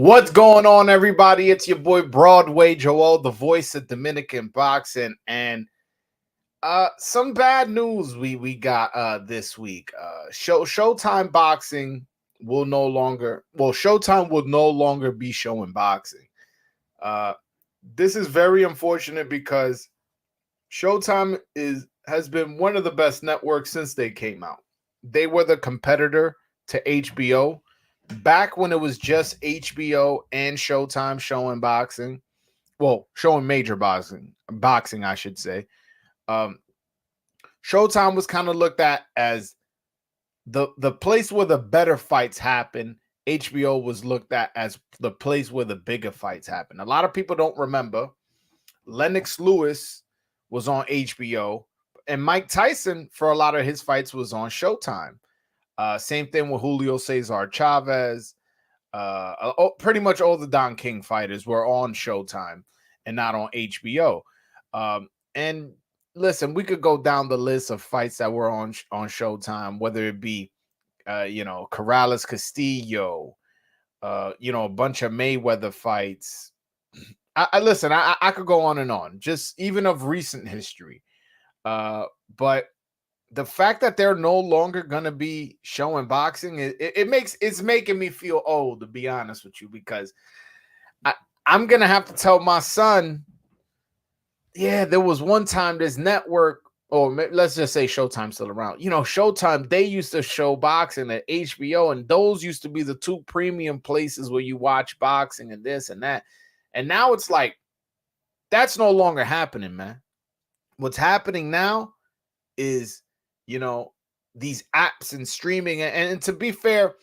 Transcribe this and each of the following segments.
What's going on, everybody? It's your boy Broadway Joel, the voice of Dominican boxing, and some bad news we got this week. Showtime boxing will no longer Showtime will no longer be showing boxing. Uh, this is very unfortunate because Showtime has been one of the best networks since they came out. They were the competitor to HBO back when it was just HBO and Showtime showing boxing. Well, showing major boxing, I should say. Um, Showtime was kind of looked at as the place where the better fights happen. HBO was looked at as the place where the bigger fights happen. A lot of people don't remember Lennox Lewis was on HBO, and Mike Tyson for a lot of his fights was on Showtime. Same thing with Julio Cesar Chavez. Pretty much all the Don King fighters were on Showtime and not on HBO. And listen, we could go down the list of fights that were on Showtime, whether it be Corrales Castillo, a bunch of Mayweather fights. I listen, I could go on and on, just even of recent history. But the fact that they're no longer gonna be showing boxing, it's making me feel old, to be honest with you, because I'm gonna have to tell my son, yeah, there was one time this network, or let's just say Showtime's still around. Showtime, they used to show boxing at HBO, and those used to be the two premium places where you watch boxing and this and that. And now it's like that's no longer happening, man. What's happening now is these apps and streaming, and to be fair,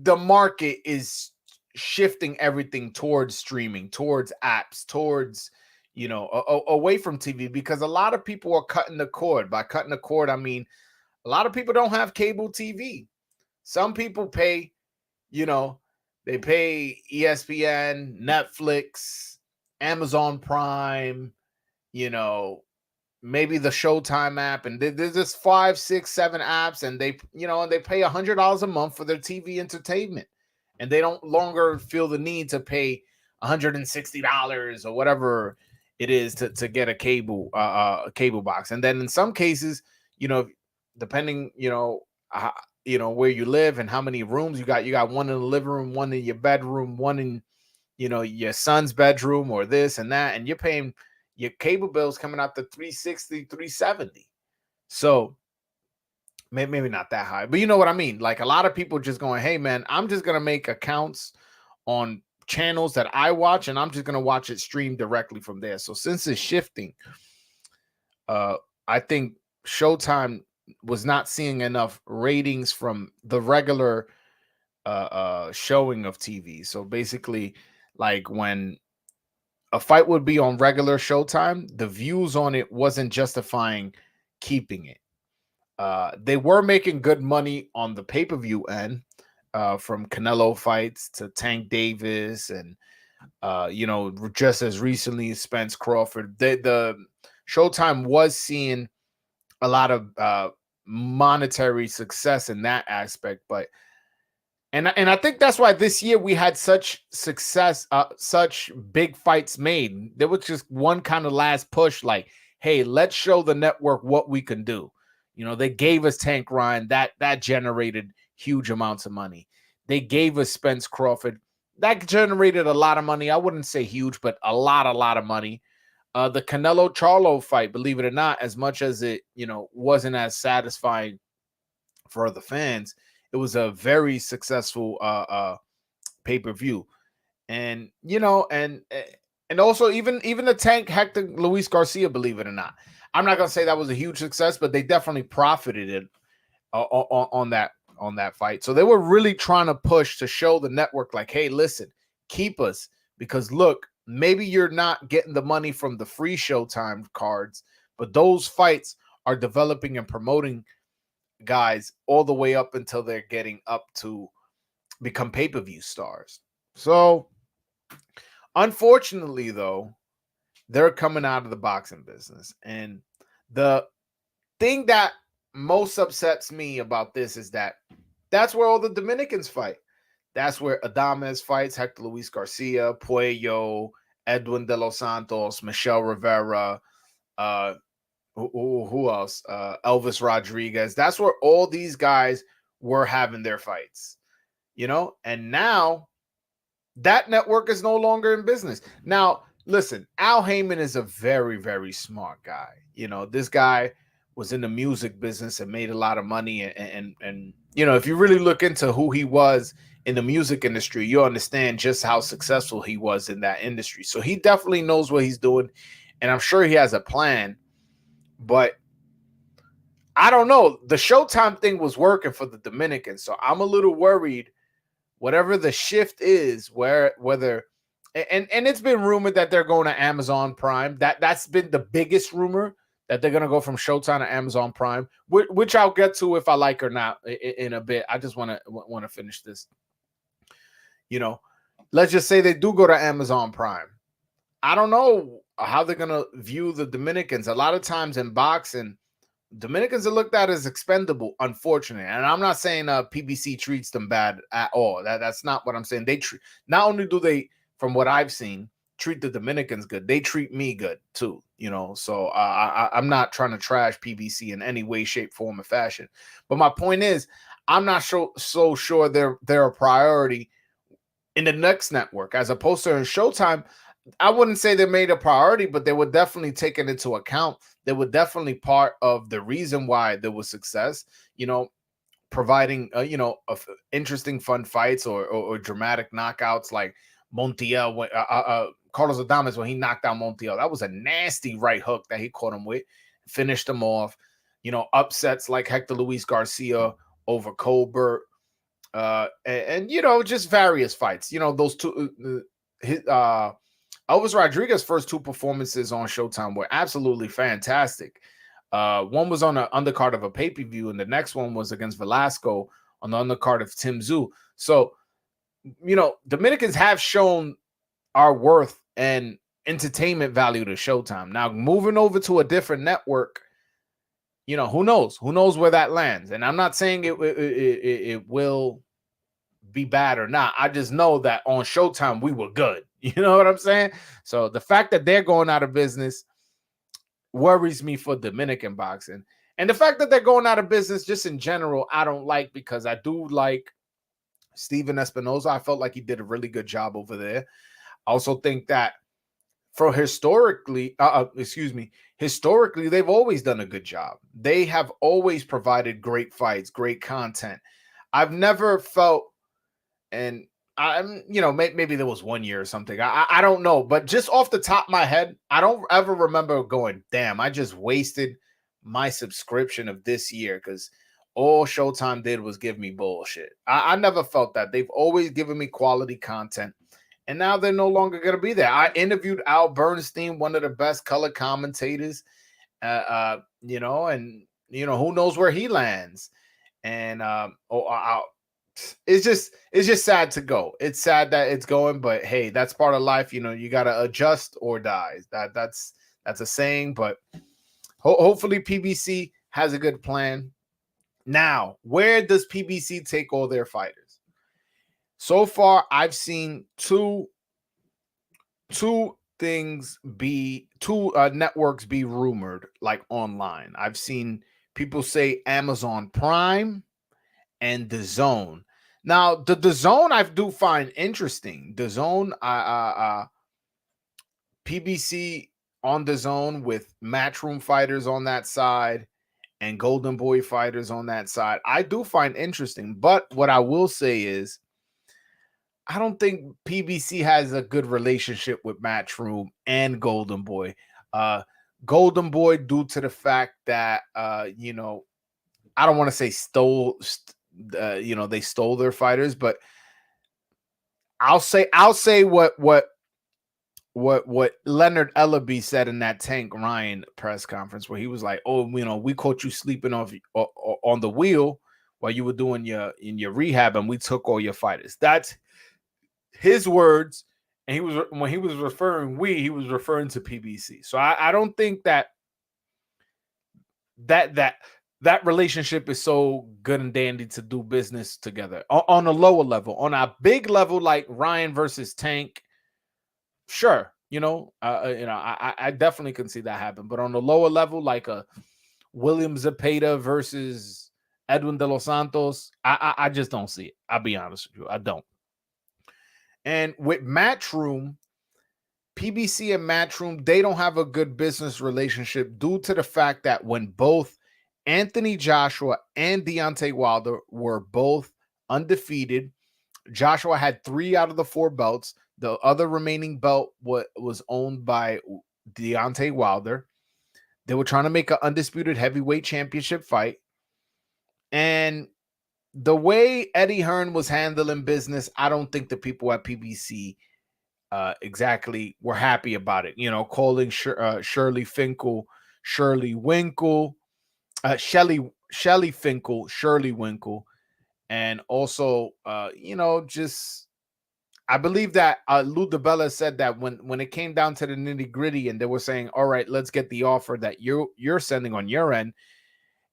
the market is shifting everything towards streaming, towards apps, towards away from TV, because a lot of people are cutting the cord. By cutting the cord, I mean a lot of people don't have cable TV. Some people pay, they pay ESPN, Netflix, Amazon Prime, maybe the Showtime app, and there's just 5, 6, 7 apps, and they pay $100 a month for their TV entertainment, and they don't longer feel the need to pay $160 or whatever it is to get a cable box. And then in some cases, depending where you live and how many rooms you got one in the living room, one in your bedroom, one in your son's bedroom, or this and that, and you're paying your cable bills coming out to 360, 370. So maybe not that high, but you know what I mean? Like, a lot of people just going, hey man, I'm just going to make accounts on channels that I watch, and I'm just going to watch it streamed directly from there. So since it's shifting, I think Showtime was not seeing enough ratings from the regular showing of TV. So basically, like, when a fight would be on regular Showtime, the views on it wasn't justifying keeping it. They were making good money on the pay-per-view end, from Canelo fights to Tank Davis, and just as recently Spence Crawford. The Showtime was seeing a lot of monetary success in that aspect, but and I think that's why this year we had such success, such big fights made. There was just one kind of last push, like, hey, let's show the network what we can do. They gave us Tank Ryan, that generated huge amounts of money. They gave us Spence Crawford, that generated a lot of money. I wouldn't say huge, but a lot of money. The Canelo Charlo fight, believe it or not, as much as it wasn't as satisfying for the fans, it was a very successful pay-per-view. And and also even the Tank Hector Luis Garcia, believe it or not, I'm not gonna say that was a huge success, but they definitely profited it on that fight. So they were really trying to push to show the network, like, hey, listen, keep us, because look, maybe you're not getting the money from the free Showtime cards, but those fights are developing and promoting guys all the way up until they're getting up to become pay-per-view stars. So unfortunately, though, they're coming out of the boxing business. And the thing that most upsets me about this is that that's where all the Dominicans fight. That's where Adames fights Hector Luis Garcia, Puello, Edwin de los Santos, Michelle Rivera, uh, who else? Elvis Rodriguez. That's where all these guys were having their fights, and now that network is no longer in business. Now, listen, Al Heyman is a very, very smart guy. This guy was in the music business and made a lot of money. And if you really look into who he was in the music industry, you understand just how successful he was in that industry. So he definitely knows what he's doing. And I'm sure he has a plan. But I don't know. The Showtime thing was working for the Dominicans. So I'm a little worried whatever the shift is, whether and it's been rumored that they're going to Amazon Prime. That's been the biggest rumor, that they're going to go from Showtime to Amazon Prime, which I'll get to if I like or not in a bit. I just want to finish this. Let's just say they do go to Amazon Prime. I don't know how they're going to view the Dominicans. A lot of times in boxing, Dominicans are looked at as expendable, unfortunately. And I'm not saying PBC treats them bad at all. That's not what I'm saying. They treat, not only do they, from what I've seen, treat the Dominicans good, they treat me good too. So I'm not trying to trash PBC in any way, shape, form, or fashion. But my point is, I'm not so sure they're a priority in the next network as opposed to in Showtime. I wouldn't say they made a priority, but they were definitely taken into account. They were definitely part of the reason why there was success, providing, interesting, fun fights or dramatic knockouts like Montiel, Carlos Adames, when he knocked out Montiel. That was a nasty right hook that he caught him with, finished him off. Upsets like Hector Luis Garcia over Colbert, and just various fights. Those two, Elvis Rodriguez's first two performances on Showtime were absolutely fantastic. One was on an undercard of a pay-per-view, and the next one was against Velasco on the undercard of Tim Tszyu. So, Dominicans have shown our worth and entertainment value to Showtime. Now, moving over to a different network, who knows? Who knows where that lands? And I'm not saying it will be bad or not. I just know that on Showtime we were good. You know what I'm saying? So the fact that they're going out of business worries me for Dominican boxing. And the fact that they're going out of business just in general, I don't like, because I do like Steven Espinoza. I felt like he did a really good job over there. I also think that historically, they've always done a good job. They have always provided great fights, great content. I've never felt, and I'm, maybe there was 1 year or something. I don't know, but just off the top of my head, I don't ever remember going, damn, I just wasted my subscription of this year because all Showtime did was give me bullshit. I never felt that. They've always given me quality content, and now they're no longer going to be there. I interviewed Al Bernstein, one of the best color commentators, and who knows where he lands. And it's just sad to go. It's sad that it's going, but hey, that's part of life. You got to adjust or die. That's a saying, but hopefully PBC has a good plan. Now, where does PBC take all their fighters? So far, I've seen two networks be rumored, like online. I've seen people say Amazon Prime and DAZN. Now, the DAZN I do find interesting. DAZN, PBC on DAZN with Matchroom fighters on that side and Golden Boy fighters on that side, I do find interesting. But what I will say is, I don't think PBC has a good relationship with Matchroom and Golden Boy. Golden Boy, due to the fact that, I don't want to say they stole their fighters, but I'll say what Leonard Ellaby said in that Tank Ryan press conference, where he was like, "Oh, we caught you sleeping on the wheel while you were doing your rehab, and we took all your fighters." That's his words, and when he was referring he was referring to PBC. So I don't think that that relationship is so good and dandy to do business together. On a lower level, on a big level like Ryan versus Tank, sure, I definitely can see that happen. But on the lower level, like a William Zepeda versus Edwin De Los Santos, I just don't see it. I'll be honest with you, I don't. And with Matchroom, PBC and Matchroom, they don't have a good business relationship due to the fact that when both Anthony Joshua and Deontay Wilder were both undefeated, Joshua had 3 out of the 4 belts. The other remaining belt was owned by Deontay Wilder. They were trying to make an undisputed heavyweight championship fight. And the way Eddie Hearn was handling business, I don't think the people at PBC exactly were happy about it. Calling Shirley Finkel, Shirley Winkle, Shelly Finkel, Shirley Winkle, and also, just I believe that Lou DiBella said that when it came down to the nitty gritty, and they were saying, "All right, let's get the offer that you're sending on your end."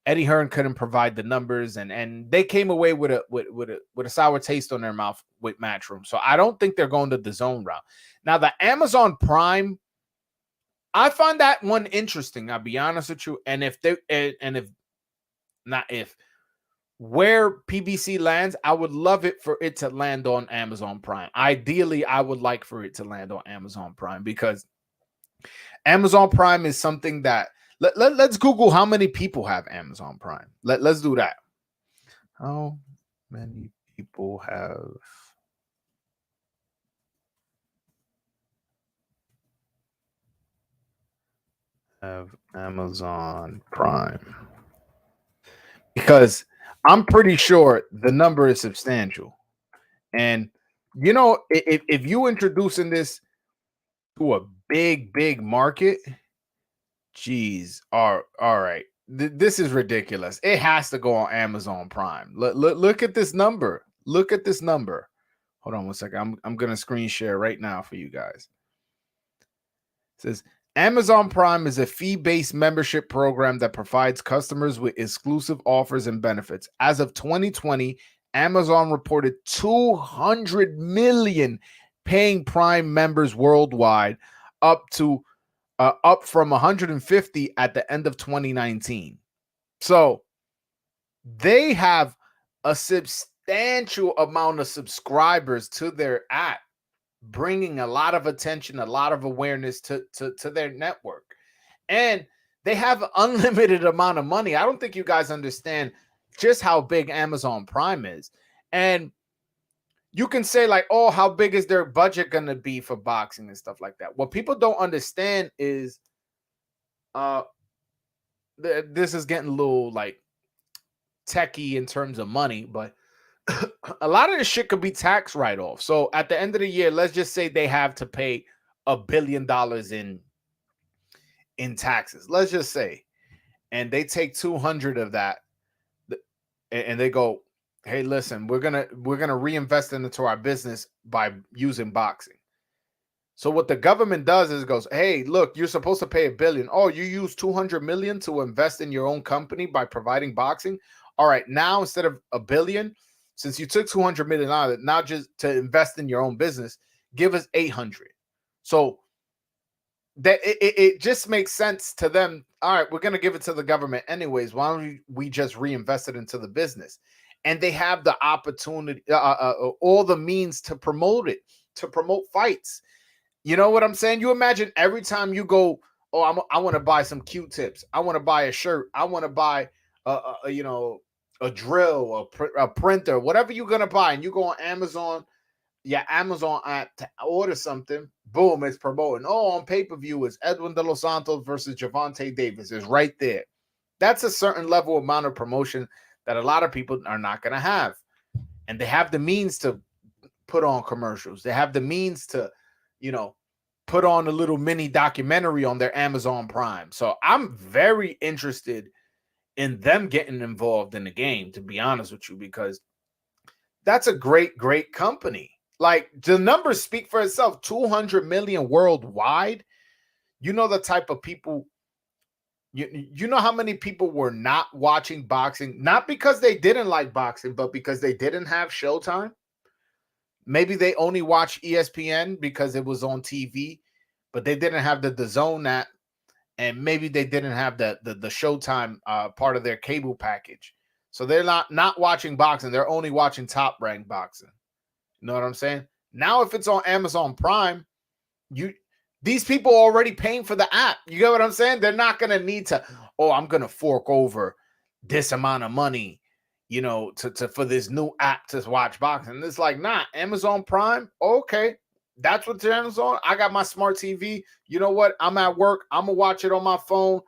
Eddie Hearn couldn't provide the numbers, and they came away with a sour taste on their mouth with Matchroom. So I don't think they're going to the zone route. Now the Amazon Prime, I find that one interesting. I'll be honest with you. And if where PBC lands, I would love it for it to land on Amazon Prime. Ideally, I would like for it to land on Amazon Prime because Amazon Prime is something that let's Google how many people have Amazon Prime. Let's do that. How many people have Amazon Prime? Because I'm pretty sure the number is substantial. And if you introducing this to a big market, geez, all right. This is ridiculous. It has to go on Amazon Prime. Look at this number. Look at this number. Hold on one second. I'm gonna screen share right now for you guys. It says Amazon Prime is a fee-based membership program that provides customers with exclusive offers and benefits. As of 2020, Amazon reported 200 million paying Prime members worldwide, up from 150 at the end of 2019. So they have a substantial amount of subscribers to their app, bringing a lot of attention, a lot of awareness to their network. And they have an unlimited amount of money. I don't think you guys understand just how big Amazon Prime is. And you can say like, oh, how big is their budget going to be for boxing and stuff like that? What people don't understand is this is getting a little like techie in terms of money, but a lot of this shit could be tax write-off. So at the end of the year, let's just say they have to pay $1 billion in taxes. Let's just say, and they take 200 of that, and they go, "Hey, listen, we're gonna reinvest into our business by using boxing." So what the government does is it goes, "Hey, look, you're supposed to pay $1 billion. Oh, you use 200 million to invest in your own company by providing boxing. All right, now instead of $1 billion, since you took 200 million out of it, now just to invest in your own business, give us 800." So that it just makes sense to them. All right, we're going to give it to the government anyways. Why don't we just reinvest it into the business? And they have the opportunity, all the means to promote it, to promote fights. You know what I'm saying? You imagine every time you go, oh, I want to buy some Q-tips. I want to buy a shirt. I want to buy, a drill, a printer, whatever you're going to buy. And you go on Amazon, Amazon app to order something. Boom, it's promoting. Oh, on pay-per-view is Edwin De Los Santos versus Gervonta Davis. Is right there. That's a certain level amount of promotion that a lot of people are not going to have. And they have the means to put on commercials. They have the means to, put on a little mini documentary on their Amazon Prime. So I'm very interested in them getting involved in the game, to be honest with you, because that's a great company. Like, the numbers speak for itself. 200 million worldwide. You know the type of people You know how many people were not watching boxing, not because they didn't like boxing, but because they didn't have Showtime. Maybe they only watched ESPN because it was on TV, but they didn't have the DAZN app, and maybe they didn't have the Showtime part of their cable package. So they're not watching boxing. They're only watching Top Rank boxing. You know what I'm saying? Now, if it's on Amazon Prime, you these people are already paying for the app. You get what I'm saying? They're not gonna need to, oh, I'm gonna fork over this amount of money, to for this new app to watch boxing. It's like, nah, Amazon Prime, okay. That's what channel's on. I got my smart TV. You know what? I'm at work. I'm gonna watch it on my phone.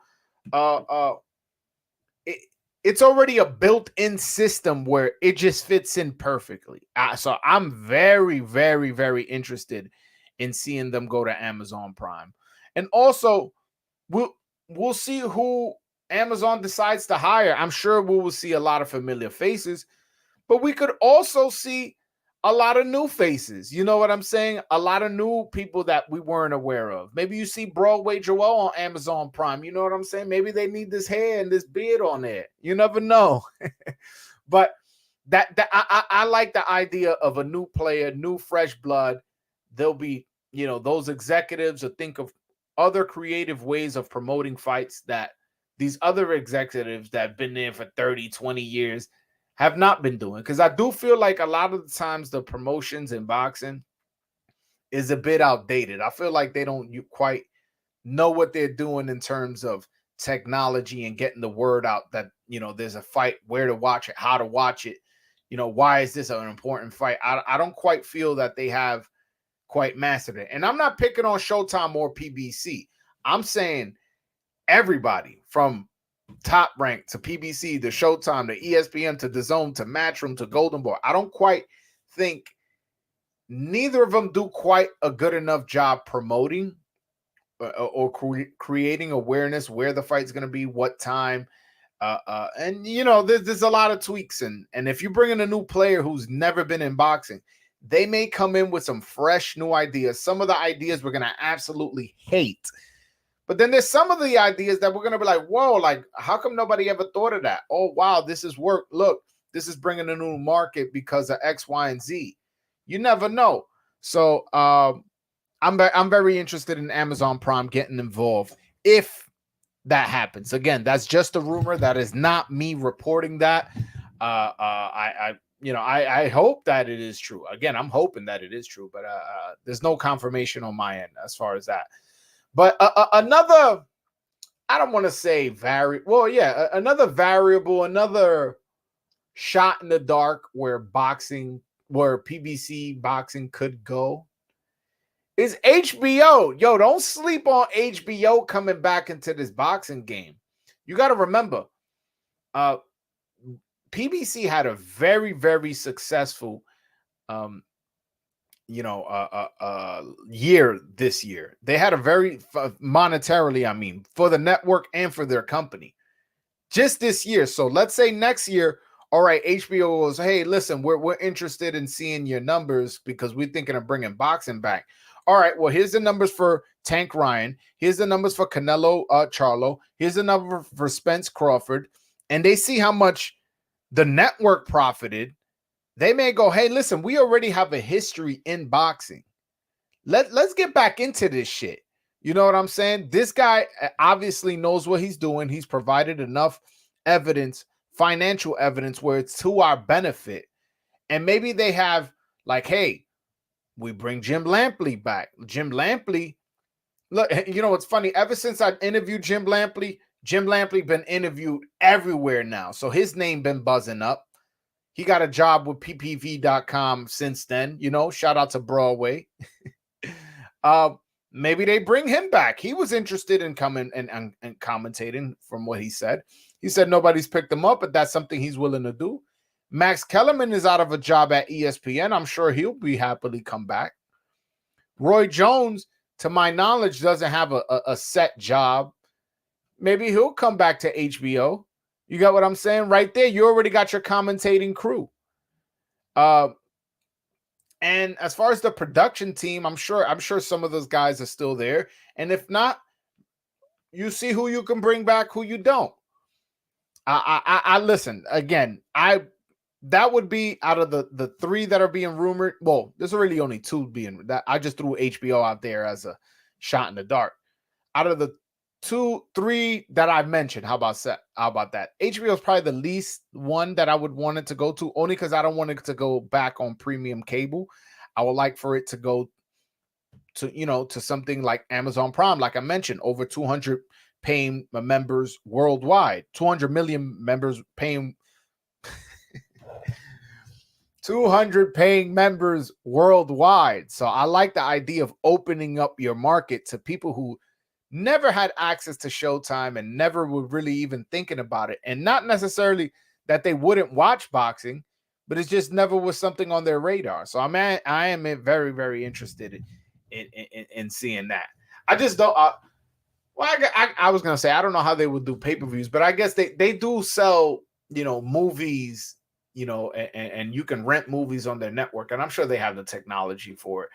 It, it's already a built-in system where it just fits in perfectly. So I'm very, very, very interested in seeing them go to Amazon Prime. And also, we'll see who Amazon decides to hire. I'm sure we will see a lot of familiar faces, but we could also see a lot of new faces. You know what I'm saying? A lot of new people that we weren't aware of. Maybe you see Broadway Joel on Amazon Prime. You know what I'm saying? Maybe they need this hair and this beard on there. You never know. But I like the idea of a new player, new fresh blood. There'll be, those executives will think of other creative ways of promoting fights that these other executives that have been there for 30, 20 years have not been doing. Because I do feel like a lot of the times the promotions in boxing is a bit outdated. I feel like they don't quite know what they're doing in terms of technology and getting the word out that, there's a fight, where to watch it, how to watch it. Why is this an important fight? I don't quite feel that they have quite mastered it. And I'm not picking on Showtime or PBC. I'm saying everybody from Top Rank to PBC to Showtime to ESPN to DAZN to Matchroom to Golden Boy. I don't quite think neither of them do quite a good enough job promoting or creating awareness where the fight's going to be, what time. And there's a lot of tweaks, and if you bring in a new player who's never been in boxing, they may come in with some fresh new ideas. Some of the ideas we're going to absolutely hate. But then there's some of the ideas that we're going to be like, whoa, like, how come nobody ever thought of that? Oh, wow, this is work. Look, this is bringing a new market because of X, Y, and Z. You never know. So I'm very interested in Amazon Prime getting involved if that happens. Again, that's just a rumor. That is not me reporting that. I hope that it is true. Again, I'm hoping that it is true, but there's no confirmation on my end as far as that. But another, I don't want to say another variable, another shot in the dark where PBC boxing could go is HBO. Yo, don't sleep on HBO coming back into this boxing game. You got to remember, PBC had a very, very successful year this year. They had a very monetarily, I mean, for the network and for their company just this year. So let's say next year, all right, HBO goes, hey, listen, we're interested in seeing your numbers because we're thinking of bringing boxing back. All right, well, here's the numbers for Tank Ryan. Here's the numbers for Canelo Charlo. Here's the number for Spence Crawford. And they see how much the network profited. They may go, hey, listen, we already have a history in boxing. Let's get back into this shit. You know what I'm saying? This guy obviously knows what he's doing. He's provided enough evidence, financial evidence, where it's to our benefit. And maybe they have like, hey, we bring Jim Lampley back. Jim Lampley, look, what's funny? Ever since I interviewed Jim Lampley been interviewed everywhere now. So his name been buzzing up. He got a job with ppv.com since then, shout out to Broadway. Maybe they bring him back. He was interested in coming and commentating from what he said. He said nobody's picked him up, but that's something he's willing to do. Max Kellerman is out of a job at ESPN. I'm sure he'll be happily come back. Roy Jones, to my knowledge, doesn't have a set job. Maybe he'll come back to HBO. You got what I'm saying? Right there, you already got your commentating crew. And as far as the production team, I'm sure some of those guys are still there. And if not, you see who you can bring back, who you don't. I listen again. That would be out of the three that are being rumored. Well, there's really only two being that. I just threw HBO out there as a shot in the dark. Out of the three that I mentioned, how about that? HBO is probably the least one that I would want it to go to, only because I don't want it to go back on premium cable. I would like for it to go to something like Amazon Prime, like I mentioned, over 200 paying members worldwide, 200 million members paying 200 paying members worldwide. So I like the idea of opening up your market to people who never had access to Showtime and never were really even thinking about it. And not necessarily that they wouldn't watch boxing, but it just never was something on their radar. So I am very, very interested in seeing that. I just don't. I was gonna say I don't know how they would do pay-per-views, but I guess they do sell movies, and you can rent movies on their network, and I'm sure they have the technology for it.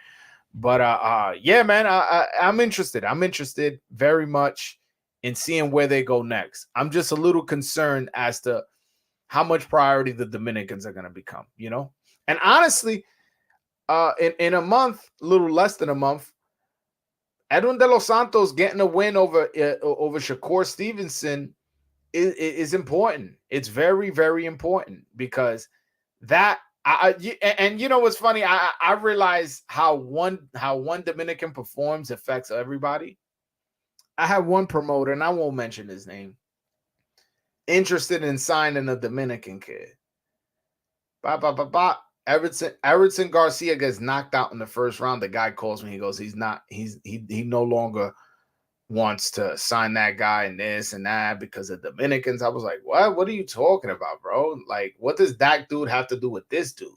But yeah, man, I'm interested. I'm interested very much in seeing where they go next. I'm just a little concerned as to how much priority the Dominicans are gonna become, And honestly, in a month, a little less than a month, Edwin De Los Santos getting a win over Shakur Stevenson is important. It's very, very important because that and you know what's funny? I realize how one Dominican performs affects everybody. I have one promoter, and I won't mention his name, interested in signing a Dominican kid. Everton Garcia gets knocked out in the first round. The guy calls me. He goes, he no longer wants to sign that guy and this and that because of Dominicans. I was like, what? What are you talking about, bro? Like, what does that dude have to do with this dude?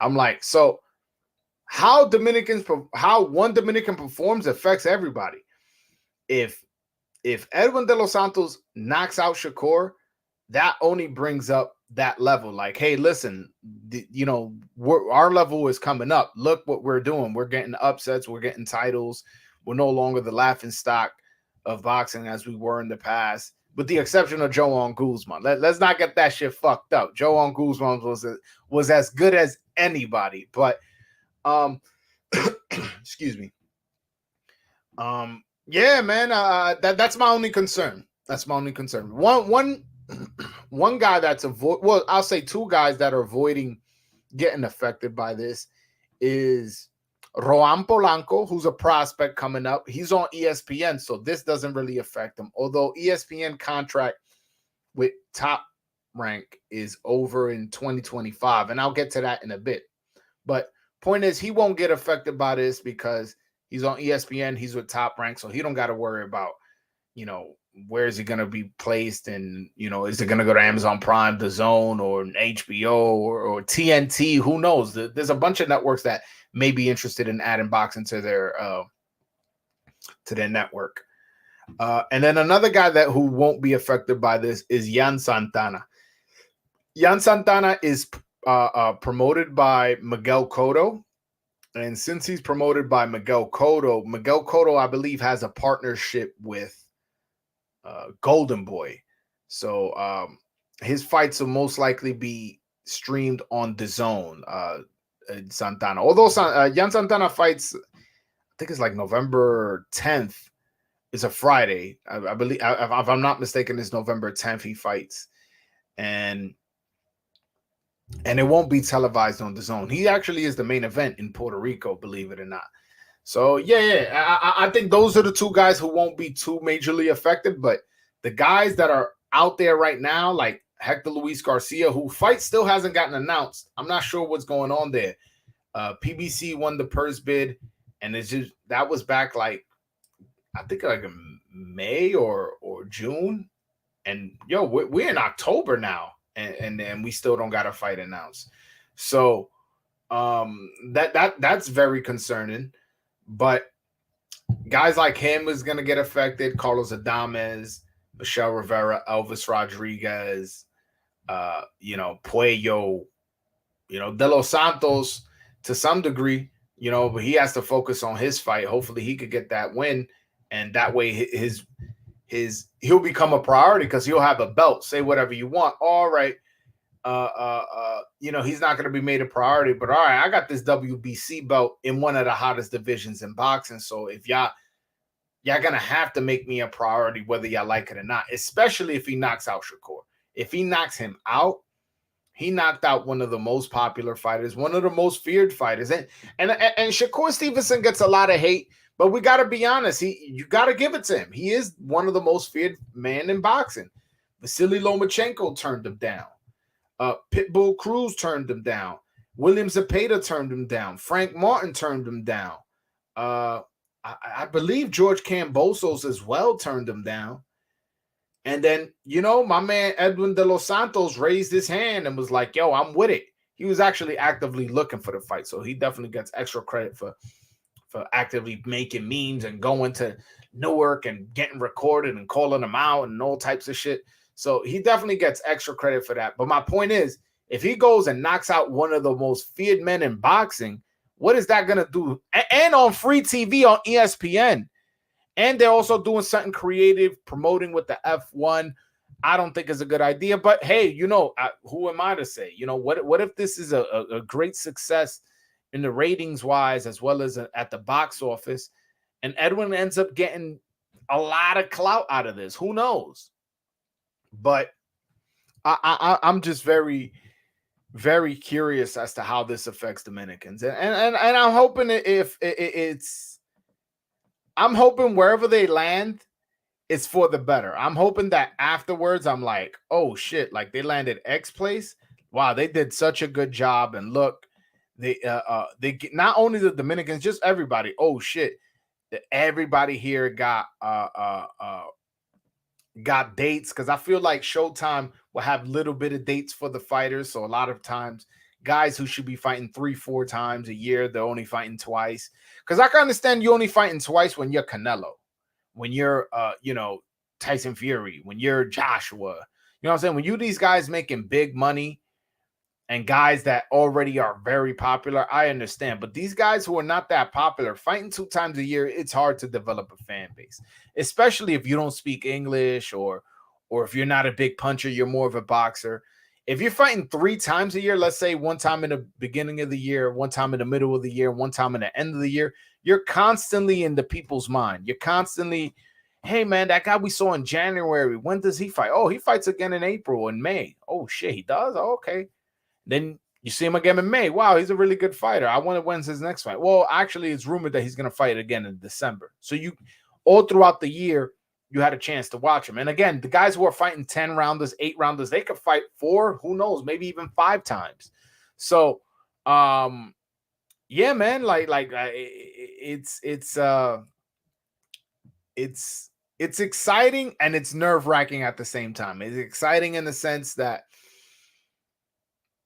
I'm like, so how one Dominican performs affects everybody. If Edwin De Los Santos knocks out Shakur, that only brings up that level. Like, hey, listen, our level is coming up. Look what we're doing. We're getting upsets. We're getting titles. We're no longer the laughing stock of boxing as we were in the past, with the exception of Joan Guzman. Let's not get that shit fucked up. Joan Guzman was as good as anybody, but excuse me. Yeah, man. That's my only concern. That's my only concern. One guy that's I'll say two guys that are avoiding getting affected by this is Roan Polanco, who's a prospect coming up. He's on ESPN, so this doesn't really affect him. Although ESPN contract with Top Rank is over in 2025, and I'll get to that in a bit. But point is, he won't get affected by this because he's on ESPN. He's with Top Rank, so he don't got to worry about, where is he going to be placed, and is it going to go to Amazon Prime, The Zone, or HBO, or TNT? Who knows? There's a bunch of networks that may be interested in adding boxing to their network. And then another guy who won't be affected by this is Yan Santana. Yan Santana is promoted by Miguel Cotto. And since he's promoted by Miguel Cotto, I believe, has a partnership with Golden Boy. So his fights will most likely be streamed on The Zone. Santana. Although Yan Santana fights, I think it's like November 10th. It's a Friday. I believe, if I'm not mistaken, it's November 10th he fights. And it won't be televised on The Zone. He actually is the main event in Puerto Rico, believe it or not. So, I think those are the two guys who won't be too majorly affected. But the guys that are out there right now, like Hector Luis Garcia, who fight still hasn't gotten announced. I'm not sure what's going on there. PBC won the purse bid, and that was back like, I think like in May or June. And we're in October now, and we still don't got a fight announced. So that's very concerning. But guys like him is going to get affected. Carlos Adames, Michelle Rivera, Elvis Rodriguez, Puello, De Los Santos to some degree, but he has to focus on his fight. Hopefully he could get that win and that way he'll become a priority because he'll have a belt. Say whatever you want. All right, he's not going to be made a priority, but all right, I got this WBC belt in one of the hottest divisions in boxing. So if y'all gonna have to make me a priority, whether y'all like it or not, especially if he knocks out Shakur. If he knocks him out, he knocked out one of the most popular fighters, one of the most feared fighters. And Shakur Stevenson gets a lot of hate, but we gotta be honest, you gotta give it to him. He is one of the most feared men in boxing. Vasily Lomachenko turned him down. Pitbull Cruz turned him down. William Zepeda turned him down. Frank Martin turned him down. I believe George Kambosos as well turned him down. And then, my man Edwin de los Santos raised his hand and was like, yo, I'm with it. He was actually actively looking for the fight. So he definitely gets extra credit for actively making memes and going to Newark and getting recorded and calling them out and all types of shit. So he definitely gets extra credit for that. But my point is, if he goes and knocks out one of the most feared men in boxing, what is that going to do? And on free TV on ESPN. And they're also doing something creative, promoting with the F1. I don't think is a good idea. But hey, who am I to say? What if this is a great success in the ratings wise, as well as at the box office, and Edwin ends up getting a lot of clout out of this? Who knows? But I'm just very, very curious as to how this affects Dominicans, and I'm hoping I'm hoping wherever they land, it's for the better. I'm hoping that afterwards, I'm like, oh shit, like they landed X place. Wow, they did such a good job, and look, they not only the Dominicans, just everybody. Oh shit, everybody here got dates, because I feel like Showtime will have little bit of dates for the fighters. So a lot of times, guys who should be fighting 3-4 times a year, they're only fighting twice. Because I can understand you only fighting twice when you're Canelo, when you're Tyson Fury, when you're Joshua. You know what I'm saying? When you these guys making big money and guys that already are very popular, I understand. But these guys who are not that popular, fighting 2 times a year, it's hard to develop a fan base, especially if you don't speak English or if you're not a big puncher, you're more of a boxer. If you're fighting 3 times a year, let's say one time in the beginning of the year, one time in the middle of the year, one time in the end of the year, you're constantly in the people's mind. You're constantly, hey, man, that guy we saw in January, when does he fight? Oh, he fights again in April and May. Oh, shit, he does? Oh, okay. Then you see him again in May. Wow, he's a really good fighter. I wonder when's his next fight. Well, actually, it's rumored that he's going to fight again in December. So you, all throughout the year, you had a chance to watch him. And again, the guys who are fighting 10 rounders, 8 rounders, they could fight 4, who knows, maybe even 5 times. So, yeah, man, it's exciting and it's nerve-wracking at the same time. It's exciting in the sense that,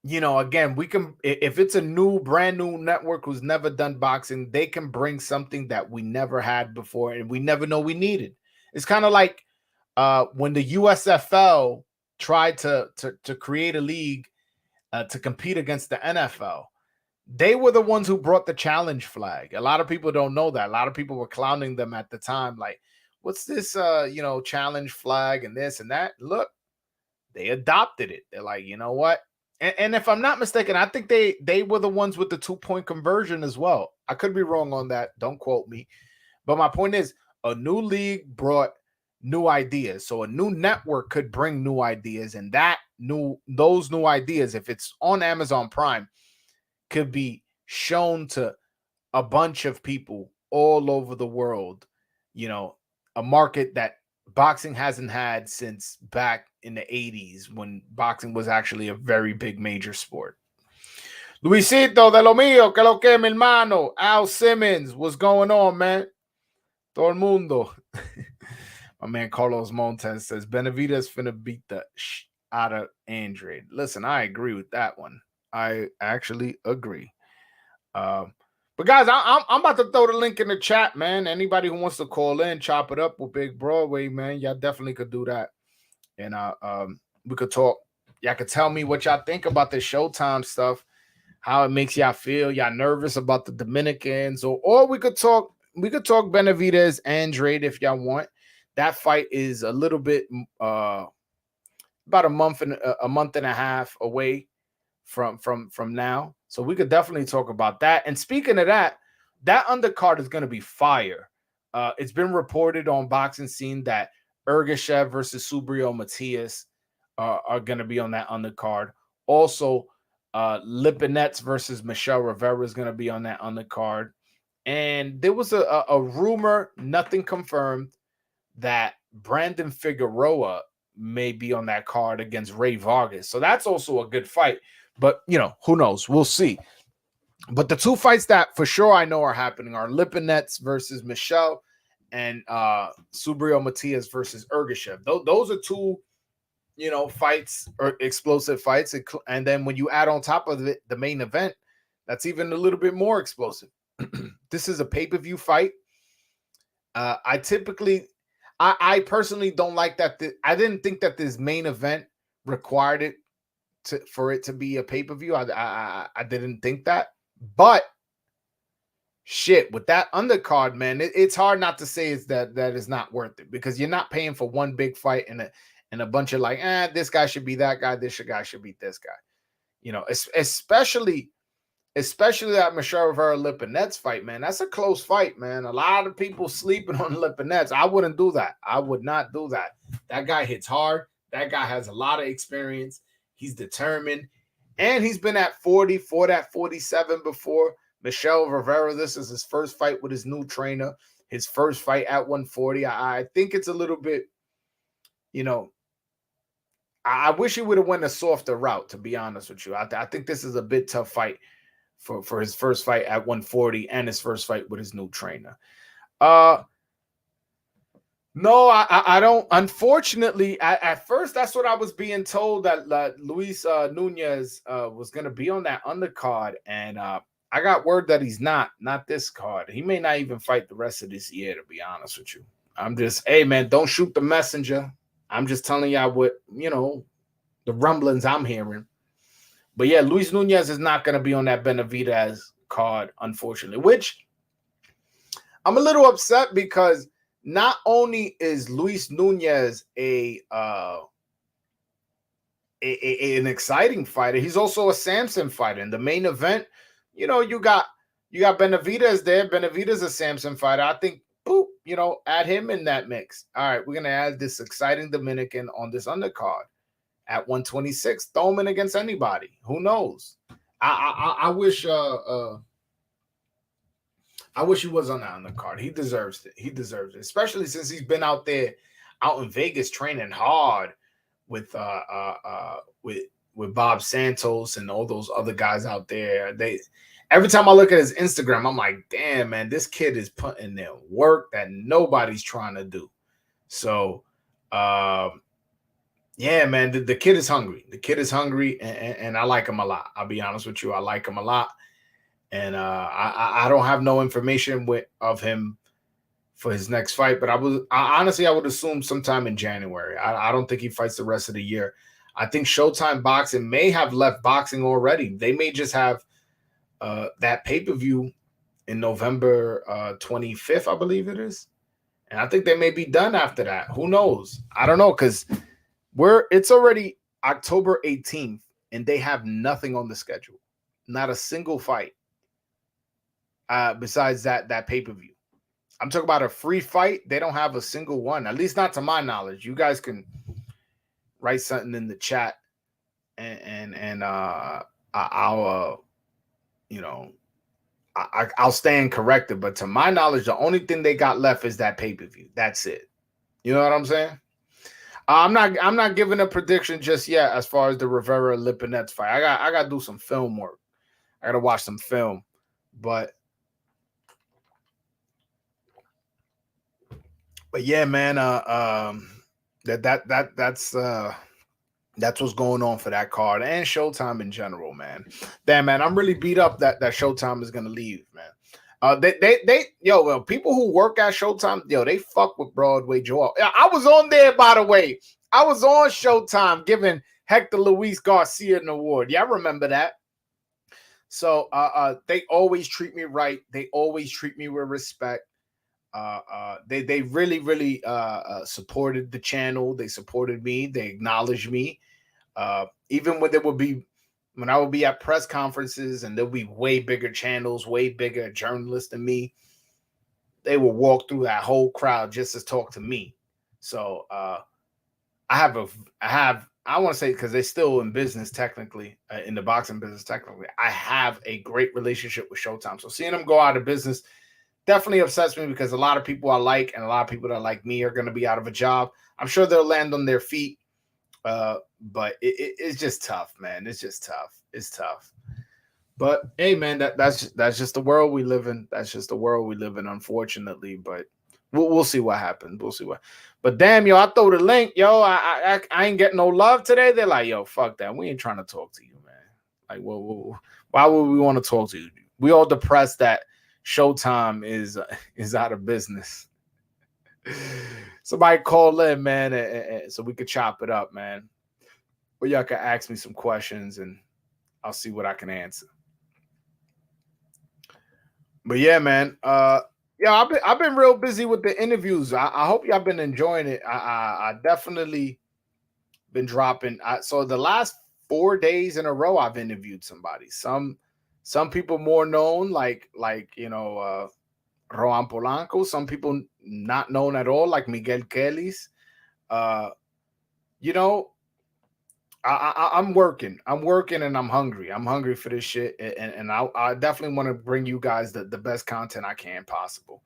again, we can, if it's a brand new network who's never done boxing, they can bring something that we never had before and we never know we needed. It's kind of like when the USFL tried to create a league to compete against the NFL. They were the ones who brought the challenge flag. A lot of people don't know that. A lot of people were clowning them at the time, like, what's this, challenge flag and this and that? Look, they adopted it. They're like, you know what? And if I'm not mistaken, I think they were the ones with the 2-point conversion as well. I could be wrong on that. Don't quote me. But my point is, a new league brought new ideas. So a new network could bring new ideas, and those new ideas, if it's on Amazon Prime, could be shown to a bunch of people all over the world. A market that boxing hasn't had since back in the 80s, when boxing was actually a very big major sport. Luisito de lo mío, que lo que, mi hermano? Al Simmons, what's going on, man? Todo el mundo. My man Carlos Montes says Benavidez finna beat the out of Andrade. Listen, I agree with that one. I actually agree. But guys, I'm about to throw the link in the chat, man. Anybody who wants to call in, chop it up with Big Broadway, man, y'all definitely could do that. And we could talk. Y'all could tell me what y'all think about the Showtime stuff, how it makes y'all feel. Y'all nervous about the Dominicans, or we could talk talk Benavidez and Andrade if y'all want. That fight is a little bit about a month and a half away from now. So we could definitely talk about that. And speaking of that, that undercard is going to be fire. It's been reported on Boxing Scene that Ergashev versus Subriel Matias are going to be on that undercard. Also, Lipinets versus Michelle Rivera is going to be on that undercard. And there was a rumor, nothing confirmed, that Brandon Figueroa may be on that card against Ray Vargas. So that's also a good fight. But, who knows? We'll see. But the two fights that for sure I know are happening are Lipinets versus Michelle and Subriel Matias versus Ergashev. Those are two, fights or explosive fights. And then when you add on top of it the main event, that's even a little bit more explosive. This is a pay-per-view fight. I personally don't like that. I didn't think that this main event required it for it to be a pay-per-view. I didn't think that. But shit, with that undercard, man, it's hard not to say that is not worth it, because you're not paying for one big fight and a bunch of like, this guy should be that guy, this guy should be this guy. Especially that Michelle Rivera Lipinets fight, man. That's a close fight, man. A lot of people sleeping on Lipinets. I wouldn't do that. I would not do that. That guy hits hard. That guy has a lot of experience. He's determined. And he's been at 40, fought at 47 before. Michelle Rivera, this is his first fight with his new trainer. His first fight at 140. I think it's a little bit, I wish he would have went a softer route, to be honest with you. I think this is a bit tough fight for his first fight at 140 and his first fight with his new trainer. No, I don't. Unfortunately, at first, that's what I was being told, that Luis Nunez was going to be on that undercard. And I got word that he's not this card. He may not even fight the rest of this year, to be honest with you. I'm just, hey, man, don't shoot the messenger. I'm just telling y'all what, the rumblings I'm hearing. But yeah, Luis Nunez is not going to be on that Benavidez card, unfortunately, which I'm a little upset, because not only is Luis Nunez an exciting fighter, he's also a Samson fighter. In the main event, you got Benavidez there. Benavidez a Samson fighter. I think, boop, add him in that mix. All right, we're going to add this exciting Dominican on this undercard at 126. Throw him in against anybody. Who knows? I wish I wish he was on that undercard. He deserves it. He deserves it, especially since he's been out in Vegas training hard with Bob Santos and all those other guys out there. Every time I look at his Instagram, I'm like, damn, man, this kid is putting in work that nobody's trying to do. So, yeah, man, the kid is hungry. The kid is hungry, and I like him a lot. I'll be honest with you. I like him a lot. And I don't have no information of him for his next fight, but honestly, I would assume sometime in January. I don't think he fights the rest of the year. I think Showtime Boxing may have left boxing already. They may just have that pay-per-view in November 25th, I believe it is. And I think they may be done after that. Who knows? I don't know, because it's already October 18th, and they have nothing on the schedule. Not a single fight. Besides that pay-per-view. I'm talking about a free fight. They don't have a single one, at least not to my knowledge. You guys can write something in the chat, and I'll I'll stand corrected. But to my knowledge, the only thing they got left is that pay-per-view. That's it. You know what I'm saying? I'm not giving a prediction just yet as far as the Rivera Lipinets fight. I got to do some film work. I got to watch some film, but yeah, man, that's what's going on for that card and Showtime in general, man. Damn, man, I'm really beat up that Showtime is gonna leave, man. People who work at Showtime, they fuck with Broadway Joel. I was on there, by the way. I was on Showtime giving Hector Luis Garcia an award. Yeah, I remember that. So they always treat me right. They always treat me with respect. They really supported the channel. They supported me. They acknowledged me. Even when I would be at press conferences and there'll be way bigger channels, way bigger journalists than me, they will walk through that whole crowd just to talk to me. So I want to say, because they're still in business technically, in the boxing business technically, I have a great relationship with Showtime. So seeing them go out of business definitely upsets me, because a lot of people I like and a lot of people that like me are going to be out of a job. I'm sure they'll land on their feet, but it's just tough, man. It's just tough. It's tough. But hey, man, that's just the world we live in. That's just the world we live in, unfortunately. But we'll see what happens. We'll see what. But damn, yo, I throw the link, yo. I ain't getting no love today. They're like, yo, fuck that. We ain't trying to talk to you, man. Like, why would we want to talk to you? We all depressed that Showtime is out of business. Somebody call in, man, so we could chop it up, man. Or y'all can ask me some questions and I'll see what I can answer. But yeah, man. Yeah, I've been real busy with the interviews. I hope y'all been enjoying it. I definitely been dropping. So the last 4 days in a row, I've interviewed somebody. Some people more known, like Rohan Polanco. Some people not known at all, like Miguel Kelly's. You know, I'm working, and I'm hungry. I'm hungry for this shit, and I definitely want to bring you guys the best content I can possible,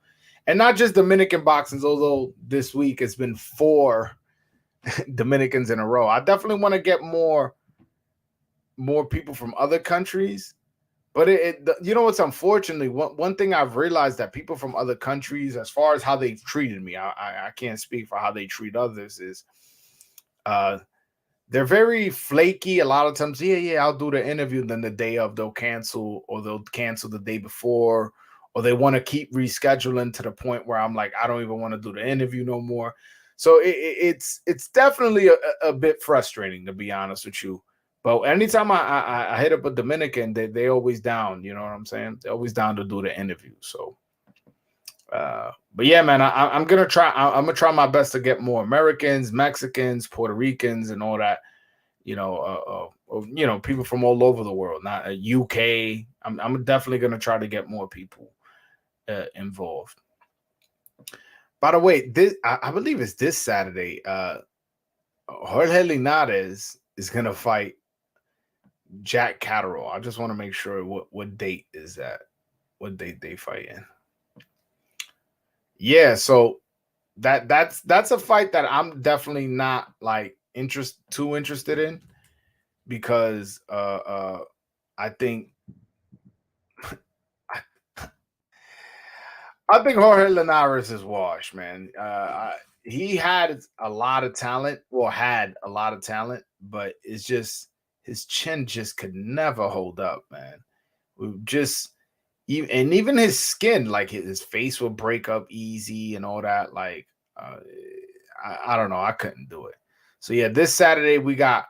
and not just Dominican boxings. Although this week it's been 4 Dominicans in a row. I definitely want to get more people from other countries. But you know what's unfortunately one thing I've realized, that people from other countries, as far as how they've treated me, I can't speak for how they treat others, is they're very flaky. A lot of times, yeah, I'll do the interview. Then the day of, they'll cancel, or they'll cancel the day before, or they want to keep rescheduling to the point where I'm like, I don't even want to do the interview no more. So it's definitely a bit frustrating, to be honest with you. But anytime I hit up a Dominican, they always down. You know what I'm saying? They're always down to do the interview. So, but yeah, man, I'm gonna try. I'm gonna try my best to get more Americans, Mexicans, Puerto Ricans, and all that. People from all over the world, not UK. I'm definitely gonna try to get more people involved. By the way, this I believe it's this Saturday. Jorge Linares is gonna fight Jack Catterall. I just want to make sure what date is that? What date they fight in? Yeah, so that's a fight that I'm definitely not like too interested in, because I think Jorge Linares is washed, man. He had a lot of talent, but it's just his chin just could never hold up, man. Even his skin, like his face would break up easy and all that. Like, I don't know, I couldn't do it. So yeah, this Saturday we got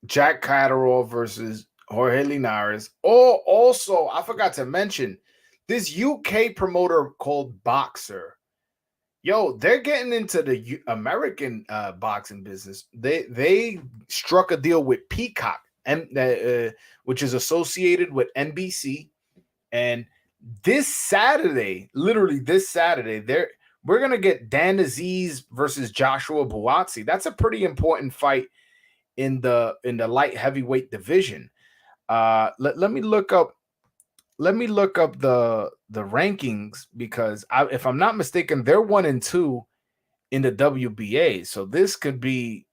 Jack Catterall versus Jorge Linares. Oh, also, I forgot to mention this UK promoter called Boxer. Yo, they're getting into the American boxing business. They struck a deal with Peacock, and which is associated with NBC. And this Saturday, literally this Saturday, we're gonna get Dan Aziz versus Joshua Buatsi. That's a pretty important fight in the light heavyweight division. Let me look up the rankings, because if I'm not mistaken, they're 1 and 2 in the WBA. So this could be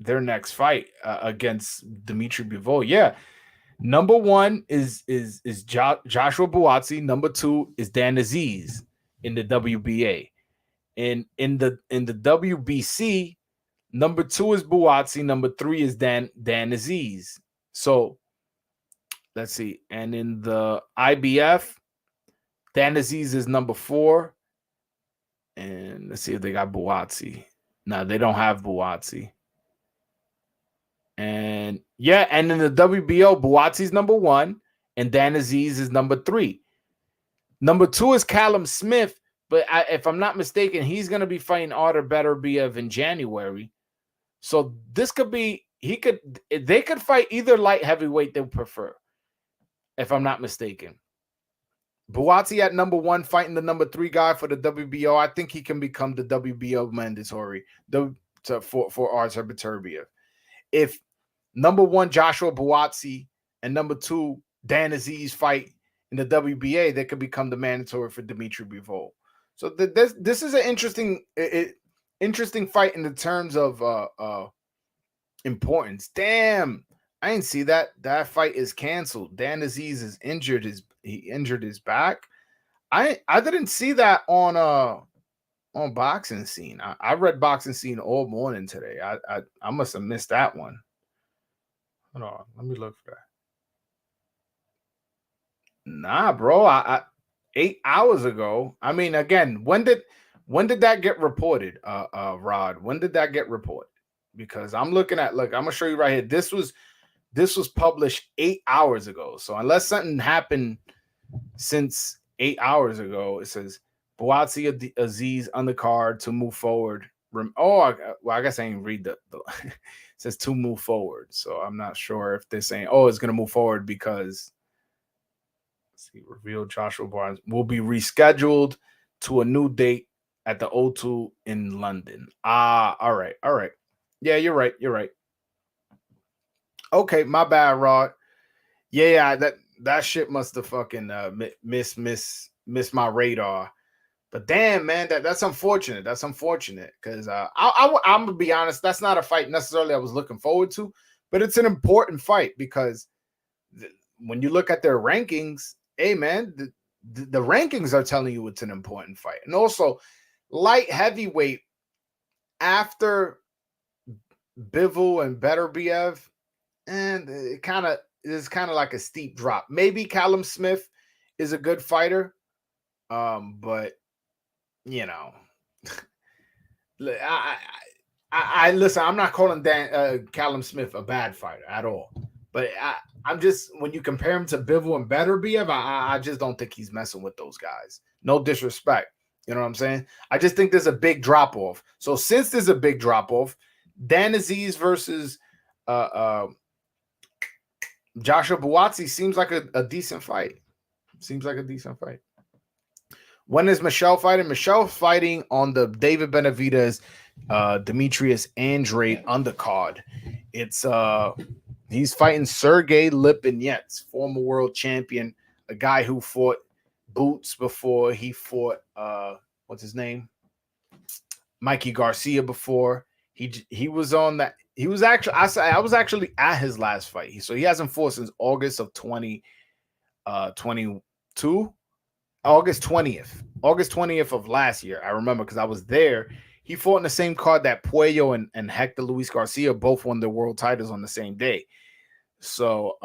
their next fight against Dimitri Bivol. Yeah. Number 1 is Joshua Buatsi. Number 2 is Dan Aziz in the WBA. In the WBC, number 2 is Buatsi. Number 3 is Dan Aziz. So let's see. And in the IBF, Dan Aziz is number 4. And let's see if they got Buatsi. No, they don't have Buatsi. And yeah, and in the WBO, Buatsi's number 1, and Dan Aziz is number 3. Number 2 is Callum Smith, but if I'm not mistaken, he's going to be fighting Artur Beterbiev in January. So this could be, they could fight either light heavyweight they prefer, if I'm not mistaken. Buatsi at number 1 fighting the number 3 guy for the WBO. I think he can become the WBO mandatory for Artur Beterbiev. If number 1 Joshua Buatsi and number 2 Dan Aziz fight in the WBA, they could become the mandatory for Dimitri Bivol. So this is an interesting fight in the terms of importance. Damn, I didn't see that. That fight is canceled. Dan Aziz is injured. He injured his back. I didn't see that on Boxing Scene. I read Boxing Scene all morning today. I must have missed that one. Hold on, let me look for that. Nah, bro. I 8 hours ago. I mean, again, when did that get reported? Rod, when did that get reported? Because I'm looking at, look, I'm gonna show you right here. This was published 8 hours ago. So unless something happened since 8 hours ago, it says Buatsi Aziz undercard to move forward. I guess I ain't read the it says to move forward. So I'm not sure if they're saying, it's gonna move forward because revealed Joshua Barnes will be rescheduled to a new date at the O2 in London. All right. Yeah, you're right. Okay, my bad, Rod. Yeah, that shit must have fucking missed my radar. But damn, man, that's unfortunate. That's unfortunate because I'm gonna be honest, that's not a fight necessarily I was looking forward to, but it's an important fight because when you look at their rankings, hey man, the rankings are telling you it's an important fight. And also, light heavyweight after Bivol and Beterbiev, and it is kind of like a steep drop. Maybe Callum Smith is a good fighter, but you know, I listen. I'm not calling Callum Smith a bad fighter at all, but I'm just, when you compare him to Bivol and Beterbiev, I just don't think he's messing with those guys. No disrespect, you know what I'm saying? I just think there's a big drop off. So since there's a big drop off, Dan Aziz versus Joshua Buatsi seems like a decent fight. Seems like a decent fight. When is Michelle fighting? Michelle's fighting on the David Benavidez, Demetrius Andrade undercard. It's he's fighting Sergey Lipinets, former world champion, a guy who fought Boots before. He fought what's his name? Mikey Garcia before. He was on that. He was actually, I was actually at his last fight. So he hasn't fought since August of 2022. August 20th of last year. I remember because I was there. He fought in the same card that Puello and Hector Luis Garcia both won the world titles on the same day. So,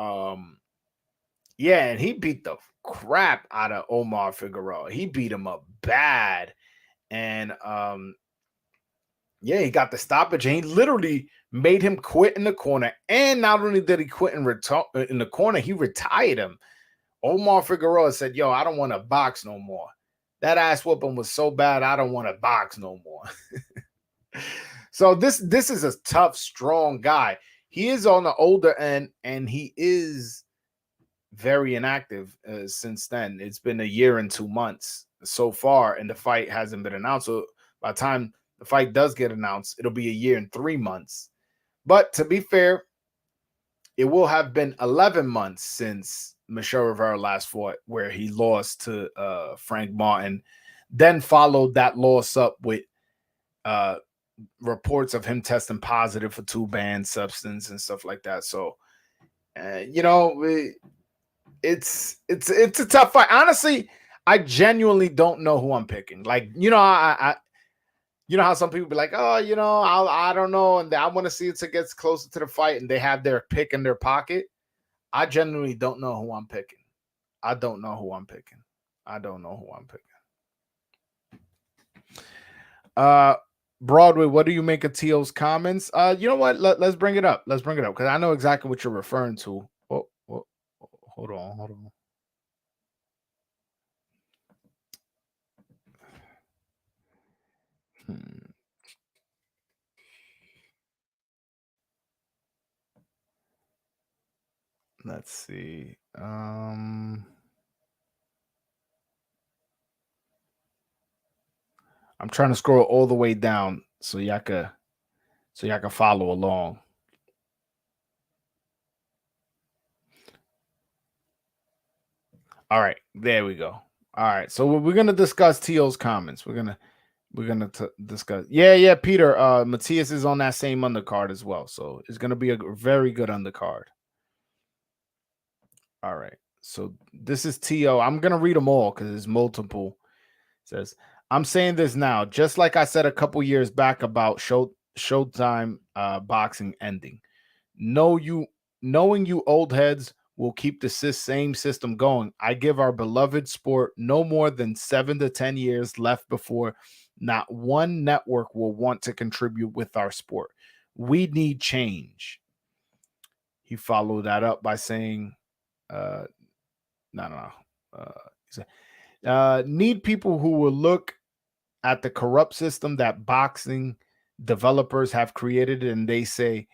yeah, and he beat the crap out of Omar Figueroa. He beat him up bad. And, yeah, he got the stoppage, and he literally made him quit in the corner. And not only did he quit in the corner, he retired him. Omar Figueroa said, yo, I don't want to box no more. That ass whooping was so bad, I don't want to box no more. So this is a tough, strong guy. He is on the older end, and he is very inactive since then. It's been a year and 2 months so far, and the fight hasn't been announced. So by the time the fight does get announced, it'll be a year and 3 months. But to be fair, it will have been 11 months since Michel Rivera last fought, where he lost to Frank Martin, then followed that loss up with reports of him testing positive for 2 banned substances and stuff like that. So, you know, it's a tough fight. Honestly, I genuinely don't know who I'm picking. Like, you know, you know how some people be like, oh, you know, I don't know, and I want to see it to get closer to the fight, and they have their pick in their pocket. I genuinely don't know who I'm picking. I don't know who I'm picking. Broadway, what do you make of T.O.'s comments? You know what? Let's bring it up. Because I know exactly what you're referring to. Hold on, hold on. Hmm. Let's see. I'm trying to scroll all the way down so y'all can follow along. All right, there we go. All right, so we're gonna discuss To's comments. We're gonna discuss. Yeah, yeah, Peter. Matthias is on that same undercard as well, so it's gonna be a very good undercard. All right, so this is To. I'm gonna read them all because there's multiple. It says, I'm saying this now, just like I said a couple years back about Showtime boxing ending. Know you Knowing you old heads will keep the same system going. I give our beloved sport no more than 7 to 10 years left before not one network will want to contribute with our sport. We need change. He followed that up by saying, uh, no, no, no. He said, need people who will look at the corrupt system that boxing developers have created and they say,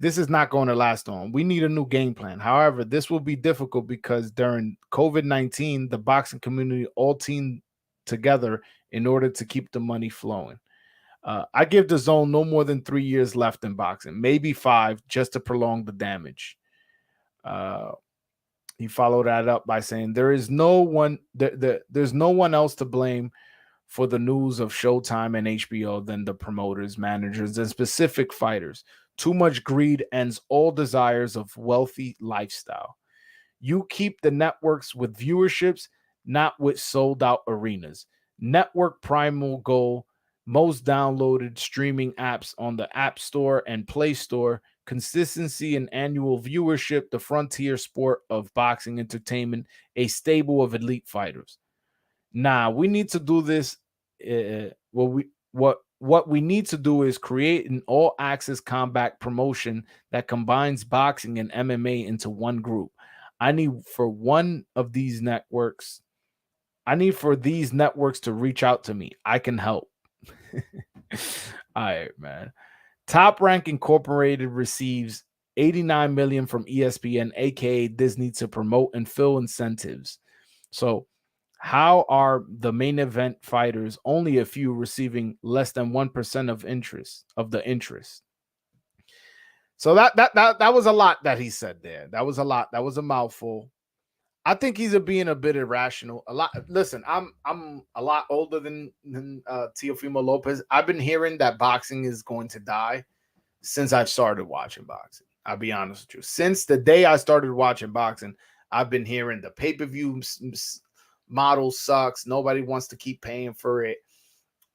this is not going to last long. We need a new game plan. However, this will be difficult because during COVID-19, the boxing community all teamed together in order to keep the money flowing. I give the zone no more than 3 years left in boxing, maybe 5, just to prolong the damage. Uh, he followed that up by saying, "There is no one. There's no one else to blame for the news of Showtime and HBO than the promoters, managers, and specific fighters. Too much greed ends all desires of wealthy lifestyle. You keep the networks with viewerships, not with sold out arenas. Network primal goal, most downloaded streaming apps on the App Store and Play Store, consistency and annual viewership, the frontier sport of boxing entertainment, a stable of elite fighters. Nah, we need to do this. What we need to do is create an all access combat promotion that combines boxing and MMA into one group. I need for one of these networks. I need for these networks to reach out to me. I can help. All right, man. Top Rank Incorporated receives 89 million from ESPN, aka Disney, to promote and fill incentives. So how are the main event fighters, only a few, receiving less than 1% of the interest? So that was a lot that he said there. That was a lot. That was a mouthful. I think he's being a bit irrational. A lot. Listen, I'm a lot older than Teofimo Lopez. I've been hearing that boxing is going to die since I've started watching boxing. I'll be honest with you. Since the day I started watching boxing, I've been hearing the pay-per-view model sucks. Nobody wants to keep paying for it.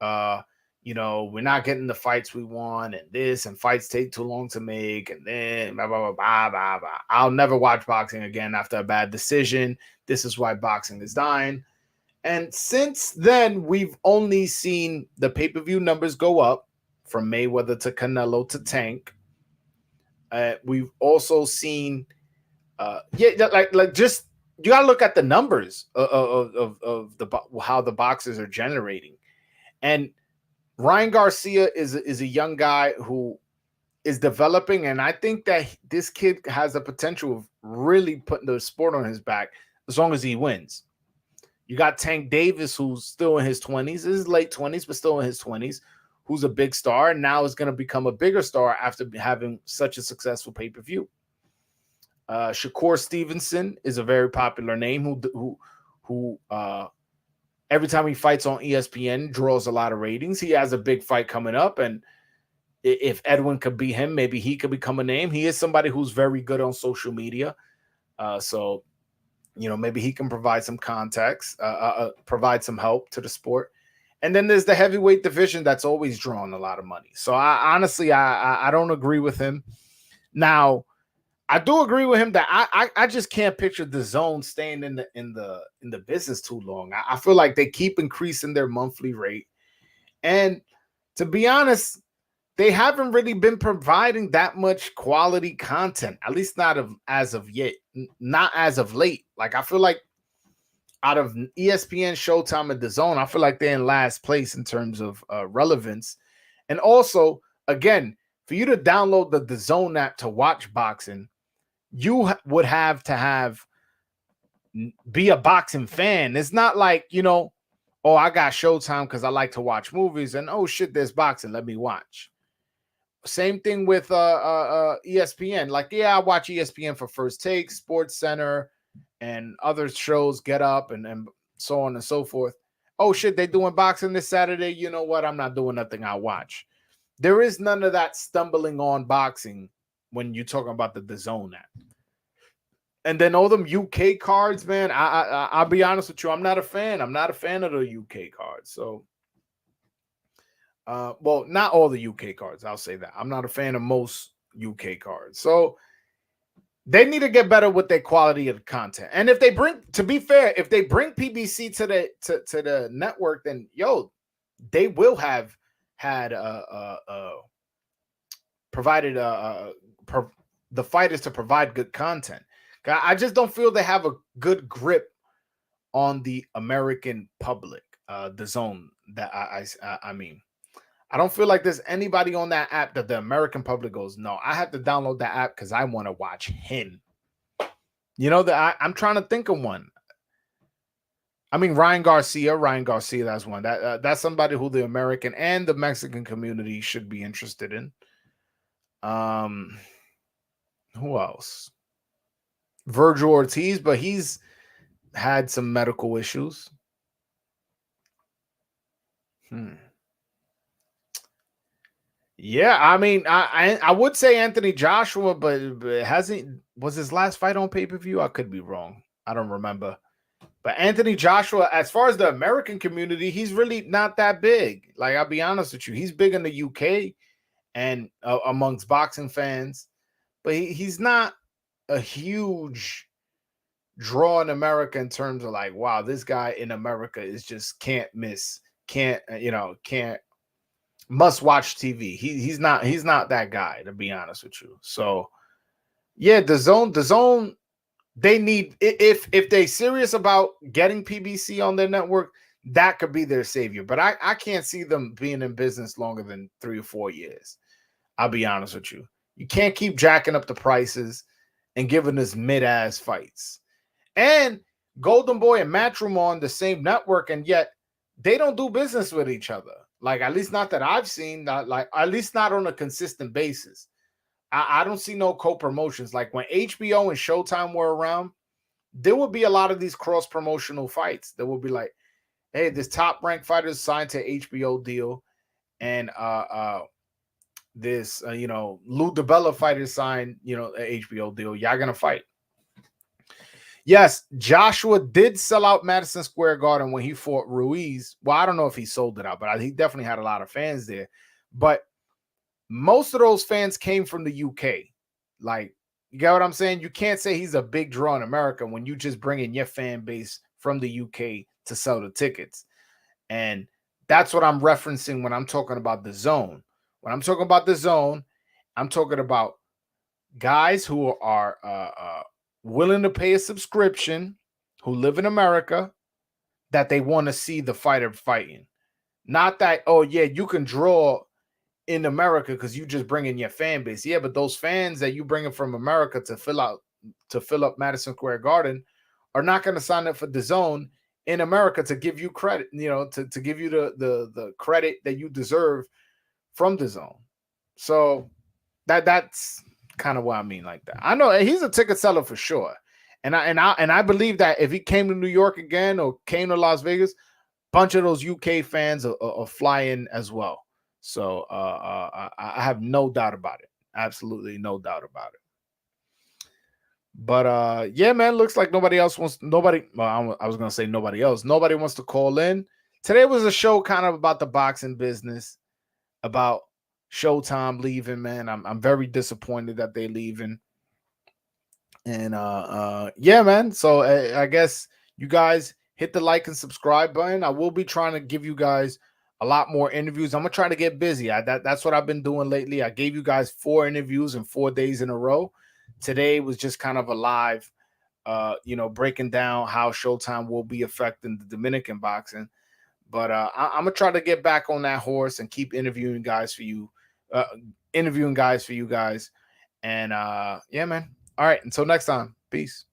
Uh, we're not getting the fights we want, and this and fights take too long to make, and then blah blah blah blah blah blah. I'll never watch boxing again after a bad decision. This is why boxing is dying. And since then, we've only seen the pay-per-view numbers go up from Mayweather to Canelo to Tank. We've also seen, like just you gotta look at the numbers of the how the boxers are generating. And Ryan Garcia is a young guy who is developing, and I think that this kid has the potential of really putting the sport on his back as long as he wins. You got Tank Davis, who's still in his 20s, his late 20s, but still in his 20s, who's a big star, and now is going to become a bigger star after having such a successful pay-per-view. Shakur Stevenson is a very popular name who every time he fights on ESPN draws a lot of ratings. He has a big fight coming up, and if Edwin could beat him, maybe he could become a name. He is somebody who's very good on social media. So maybe he can provide some context, provide some help to the sport. And then there's the heavyweight division that's always drawn a lot of money. So I honestly don't agree with him. Now, I do agree with him that I just can't picture the zone staying in the business too long. I feel like they keep increasing their monthly rate. And to be honest, they haven't really been providing that much quality content, at least not as of yet, not as of late. Like I feel like out of ESPN, Showtime, and DAZN, I feel like they're in last place in terms of relevance. And also, again, for you to download the DAZN app to watch boxing, you would have to be a boxing fan. It's not like, oh, I got Showtime because I like to watch movies, and oh shit, there's boxing, let me watch. Same thing with ESPN. Like, yeah, I watch ESPN for First Take, Sports Center, and other shows, Get Up, and so on and so forth. Oh shit, they doing boxing this Saturday. You know what? I'm not doing nothing. I'll watch. There is none of that stumbling on boxing when you're talking about the DAZN app. And then all them UK cards, man. I'll be honest with you. I'm not a fan. I'm not a fan of the UK cards. So, well, not all the UK cards. I'll say that. I'm not a fan of most UK cards. So they need to get better with their quality of content. And if they bring, to be fair, if they bring PBC to the network, then they will have had provided the fighters to provide good content. I just don't feel they have a good grip on the American public. The zone that I mean, I don't feel like there's anybody on that app that the American public goes, no, I have to download that app because I want to watch him. I'm trying to think of one. I mean, Ryan Garcia, that's one. That's somebody who the American and the Mexican community should be interested in. Who else? Virgil Ortiz, but he's had some medical issues. Yeah, I mean, I would say Anthony Joshua, but was his last fight on pay-per-view? I could be wrong. I don't remember. But Anthony Joshua, as far as the American community, he's really not that big. Like, I'll be honest with you. He's big in the UK and amongst boxing fans, but he's not a huge draw in America in terms of like, wow, this guy in America is just can't miss, can't must watch TV. He's not that guy, to be honest with you. So yeah, the zone, they need, if they serious about getting PBC on their network, that could be their savior. But I can't see them being in business longer than 3 or 4 years. I'll be honest with you. You can't keep jacking up the prices and giving us mid-ass fights. And Golden Boy and Matchroom on the same network, and yet they don't do business with each other. Like, at least not that I've seen, at least not on a consistent basis. I don't see no co-promotions. Like when HBO and Showtime were around, there would be a lot of these cross-promotional fights. There would be like, hey, this top-ranked fighter is signed to HBO deal, and this Lou DiBella fighter signed, an HBO deal. Y'all gonna fight. Yes, Joshua did sell out Madison Square Garden when he fought Ruiz. Well, I don't know if he sold it out, but he definitely had a lot of fans there. But most of those fans came from the UK. Like, you get what I'm saying? You can't say he's a big draw in America when you just bring in your fan base from the UK to sell the tickets. And that's what I'm referencing when I'm talking about the zone. When I'm talking about the zone, I'm talking about guys who are willing to pay a subscription, who live in America, that they want to see the fighter fighting. Not that, oh yeah, you can draw in America because you just bring in your fan base. Yeah, but those fans that you bring in from America to fill up Madison Square Garden are not going to sign up for the zone in America to give you credit, to give you the credit that you deserve from the zone. So that's kind of what I mean like that. I know he's a ticket seller for sure. And I believe that if he came to New York again or came to Las Vegas, a bunch of those UK fans are flying as well. So I have no doubt about it. Absolutely no doubt about it. But yeah, man, looks like nobody else wants. Well, I was gonna say nobody else. Nobody wants to call in. Today was a show kind of about the boxing business, about Showtime leaving. Man, I'm very disappointed that they're leaving. And yeah, man. So I guess you guys hit the like and subscribe button. I will be trying to give you guys a lot more interviews. I'm gonna try to get busy. That's what I've been doing lately. I gave you guys 4 interviews in 4 days in a row. Today was just kind of a live, breaking down how Showtime will be affecting the Dominican boxing. But I'm gonna try to get back on that horse and keep uh, interviewing guys for you guys. And yeah, man. All right. Until next time. Peace.